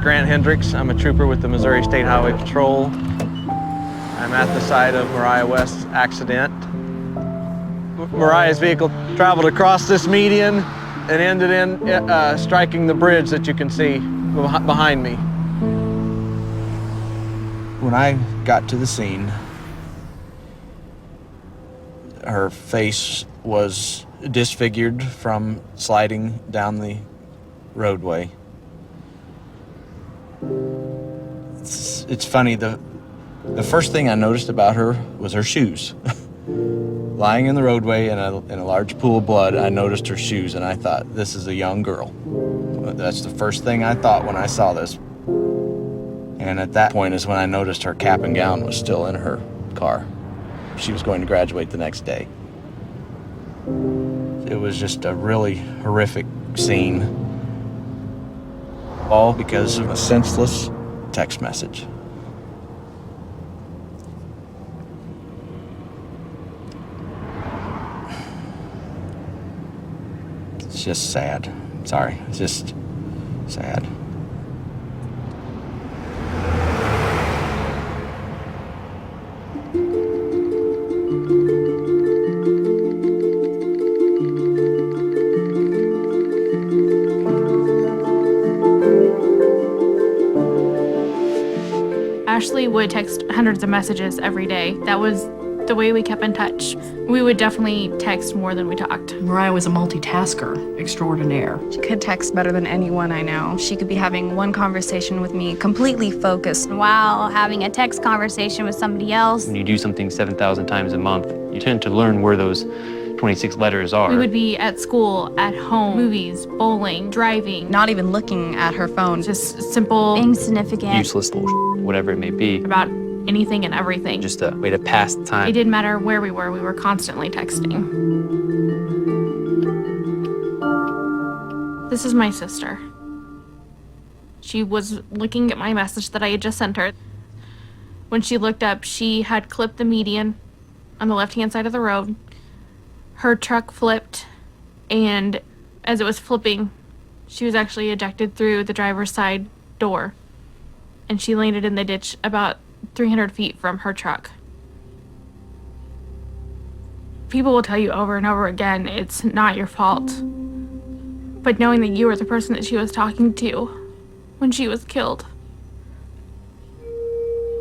Grant Hendricks. I'm a trooper with the Missouri State Highway Patrol. I'm at the site of Mariah West's accident. Mariah's vehicle traveled across this median and ended in striking the bridge that you can see behind me. When I got to the scene, her face was disfigured from sliding down the roadway. It's funny, the first thing I noticed about her was her shoes. Lying in the roadway in a large pool of blood, I noticed her shoes and I thought, this is a young girl. That's the first thing I thought when I saw this. And at that point is when I noticed her cap and gown was still in her car. She was going to graduate the next day. It was just a really horrific scene, all because of a senseless text message. It's just sad. Sorry, it's just sad. Ashley would text hundreds of messages every day. That was the way we kept in touch. We would definitely text more than we talked. Mariah was a multitasker extraordinaire. She could text better than anyone I know. She could be having one conversation with me, completely focused, while having a text conversation with somebody else. When you do something 7,000 times a month, you tend to learn where those 26 letters are. We would be at school, at home, movies, bowling, driving. not even looking at her phone. Just simple, Insignificant. Useless bullshit, whatever it may be. about anything and everything. Just a way to pass the time. It didn't matter where we were constantly texting. This is my sister. She was looking at my message that I had just sent her. When she looked up, she had clipped the median on the left-hand side of the road. Her truck flipped, and as it was flipping, she was actually ejected through the driver's side door, and she landed in the ditch about 300 feet from her truck. People will tell you over and over again, it's not your fault. But knowing that you were the person that she was talking to when she was killed.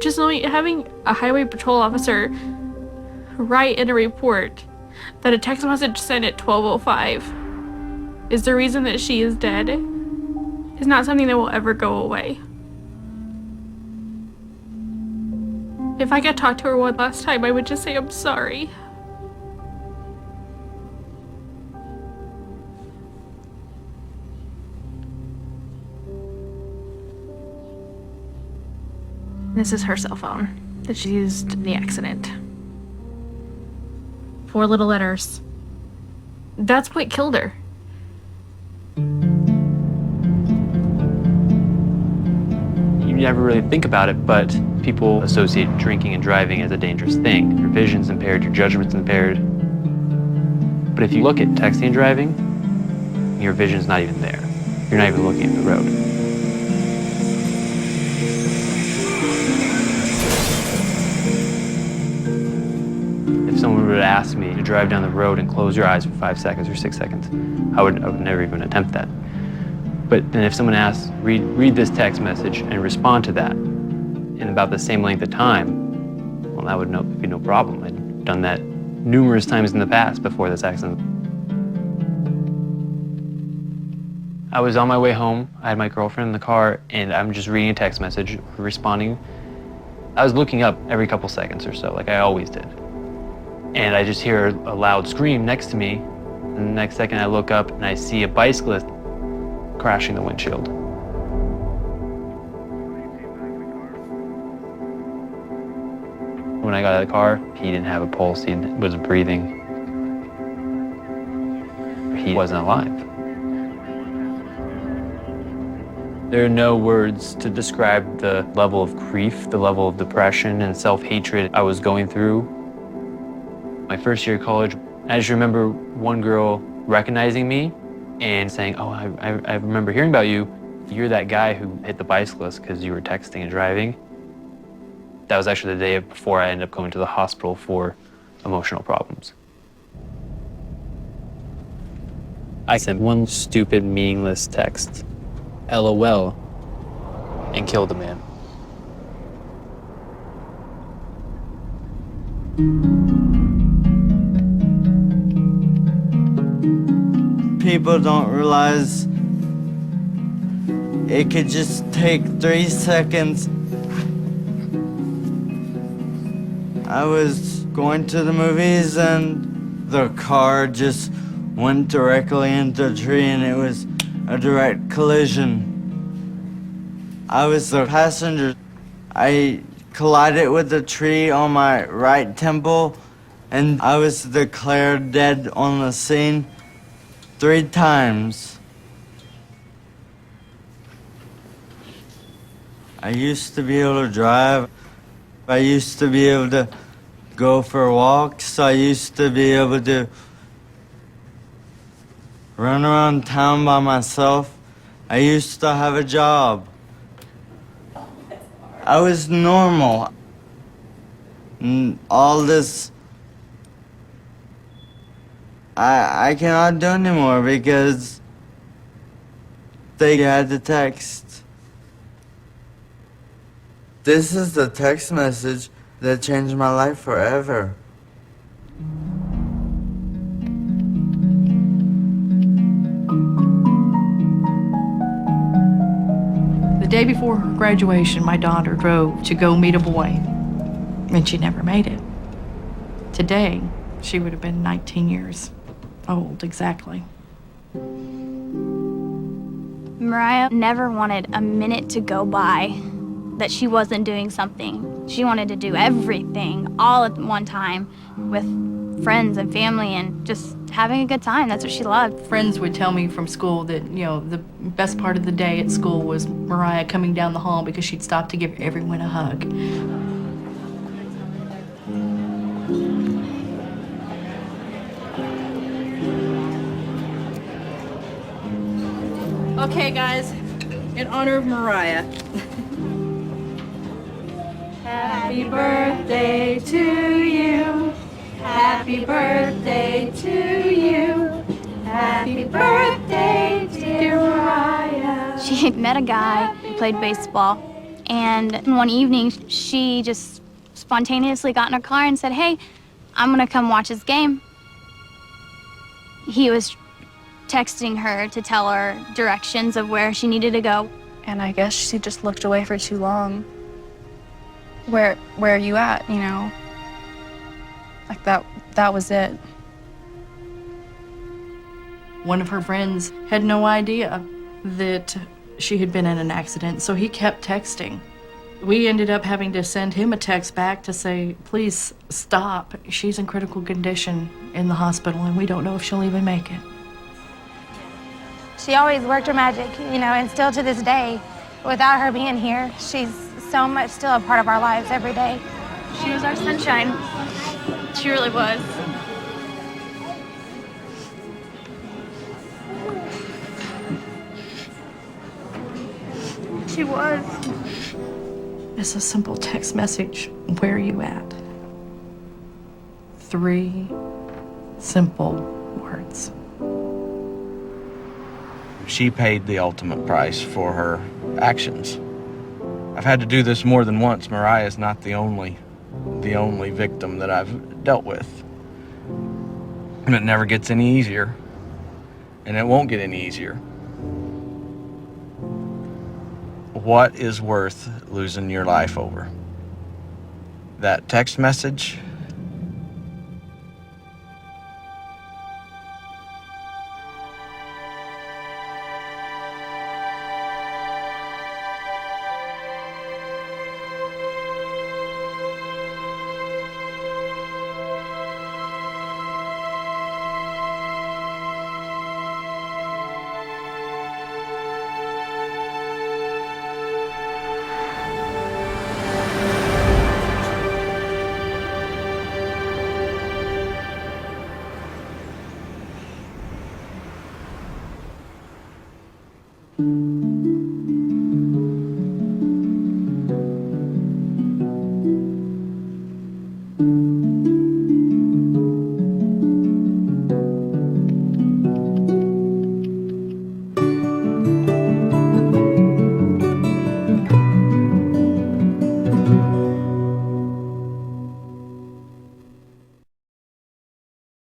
Just knowing, having a highway patrol officer write in a report that a text message sent at 12:05 is the reason that she is dead is not something that will ever go away. If I could talk to her one last time, I would just say I'm sorry. This is her cell phone that she used in the accident. 4 little letters. That's what killed her. You never really think about it, but people associate drinking and driving as a dangerous thing. Your vision's impaired, your judgment's impaired. But if you look at texting and driving, your vision's not even there. You're not even looking at the road. If someone would ask me to drive down the road and close your eyes for 5 seconds or 6 seconds, I would never even attempt that. But then if someone asks, read this text message and respond to that in about the same length of time, well, that would be no problem. I'd done that numerous times in the past before this accident. I was on my way home. I had my girlfriend in the car, and I'm just reading a text message, responding. I was looking up every couple seconds or so, like I always did. And I just hear a loud scream next to me, and the next second I look up and I see a bicyclist crashing the windshield. When I got out of the car, he didn't have a pulse, he wasn't breathing. He wasn't alive. There are no words to describe the level of grief, the level of depression and self-hatred I was going through. My first year of college, I just remember one girl recognizing me and saying, "Oh, I remember hearing about you," you're that guy who hit the bicyclist because you were texting and driving. That was actually the day before I ended up going to the hospital for emotional problems. I sent one stupid, meaningless text, LOL, and killed a man. People don't realize it could just take 3 seconds. I was going to the movies and the car just went directly into a tree and it was a direct collision. I was the passenger. I collided with the tree on my right temple and I was declared dead on the scene 3 times. I used to be able to drive. I used to be able to go for walks. I used to be able to run around town by myself. I used to have a job. I was normal. And all this, I cannot do anymore because they had the text. This is the text message that changed my life forever. The day before her graduation, my daughter drove to go meet a boy, and she never made it. Today, she would have been 19 years old, exactly. Mariah never wanted a minute to go by that she wasn't doing something. She wanted to do everything all at one time with friends and family and just having a good time. That's what she loved. Friends would tell me from school that, you know, the best part of the day at school was Mariah coming down the hall because she'd stop to give everyone a hug. Okay, guys, in honor of Mariah. Happy birthday to you. Happy birthday to you. Happy birthday, dear Mariah. She met a guy who played baseball, and one evening she just spontaneously got in her car and said, "Hey, I'm gonna come watch his game." He was texting her to tell her directions of where she needed to go. And I guess she just looked away for too long. Where are you at, you know? Like that was it. One of her friends had no idea that she had been in an accident, so he kept texting. We ended up having to send him a text back to say, please stop. She's in critical condition in the hospital, and we don't know if she'll even make it. She always worked her magic, you know, and still to this day, without her being here, she's so much still a part of our lives every day. She was our sunshine. She really was. She was. It's a simple text message. Where are you at? 3 simple words. She paid the ultimate price for her actions. I've had to do this more than once. Mariah is not the only victim that I've dealt with. And it never gets any easier. And it won't get any easier. What is worth losing your life over? That text message?